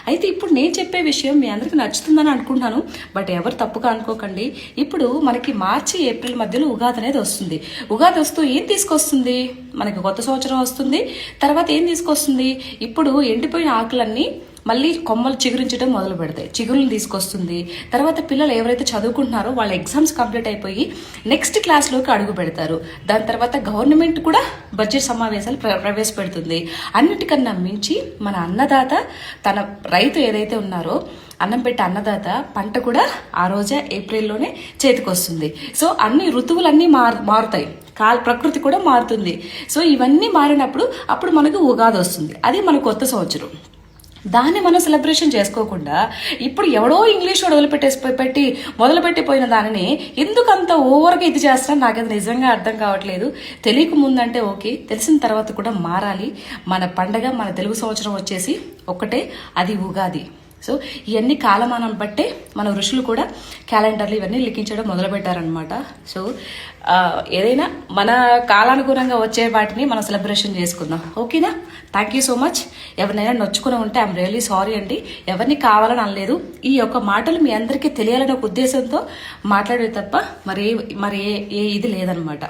అయితే ఇప్పుడు నేను చెప్పే విషయం మీ అందరికి నచ్చుతుందని అనుకుంటున్నాను, బట్ ఎవరు తప్పుగా అనుకోకండి. ఇప్పుడు మనకి మార్చి ఏప్రిల్ మధ్యలో ఉగాది అనేది వస్తుంది. ఉగాది వస్తూ ఏం తీసుకొస్తుంది? మనకి కొత్త సంవత్సరం వస్తుంది. తర్వాత ఏం తీసుకొస్తుంది? ఇప్పుడు ఎండిపోయిన ఆకులన్నీ మళ్ళీ కొమ్మలు చిగురించడం మొదలు పెడతాయి, చిగురులను తీసుకొస్తుంది. తర్వాత పిల్లలు ఎవరైతే చదువుకుంటున్నారో వాళ్ళ ఎగ్జామ్స్ కంప్లీట్ అయిపోయి నెక్స్ట్ క్లాస్లోకి అడుగు పెడతారు. దాని తర్వాత గవర్నమెంట్ కూడా బడ్జెట్ సమావేశాలు ప్రవేశపెడుతుంది. అన్నిటికన్నా మించి మన అన్నదాత, తన రైతు ఏదైతే ఉన్నారో అన్నం పెట్టే అన్నదాత పంట కూడా ఆ రోజే ఏప్రిల్లోనే చేతికొస్తుంది. సో అన్ని ఋతువులన్నీ మారుతాయి, ప్రకృతి కూడా మారుతుంది. సో ఇవన్నీ మారినప్పుడు అప్పుడు మనకు ఉగాది వస్తుంది. అది మన కొత్త సంవత్సరం. దాన్ని మనం సెలబ్రేషన్ చేసుకోకుండా ఇప్పుడు ఎవడో ఇంగ్లీష్ మొదలుపెట్టిపోయిన దానిని ఎందుకంత ఓవర్గా ఇది చేస్తున్నా నాకు అది నిజంగా అర్థం కావట్లేదు. తెలియక ముందంటే ఓకే, తెలిసిన తర్వాత కూడా మారాలి. మన పండగ, మన తెలుగు సంవత్సరం వచ్చేసి ఒక్కటే, అది ఉగాది. సో ఇవన్నీ కాలమానం బట్టే మన ఋషులు కూడా క్యాలెండర్లు ఇవన్నీ లిఖించడం మొదలుపెట్టారనమాట. సో ఏదైనా మన కాలానుగుణంగా వచ్చే వాటిని మనం సెలబ్రేషన్ చేసుకుందాం. ఓకేనా? Thank you so much. ఎవరినైనా నొచ్చుకుని ఉంటే ఐఎమ్ రియల్లీ సారీ అండి. ఎవరిని కావాలని అనలేదు. ఈ యొక్క మాటలు మీ అందరికీ తెలియాలనే ఒక ఉద్దేశంతో మాట్లాడే తప్ప మరి ఏ ఇది లేదనమాట.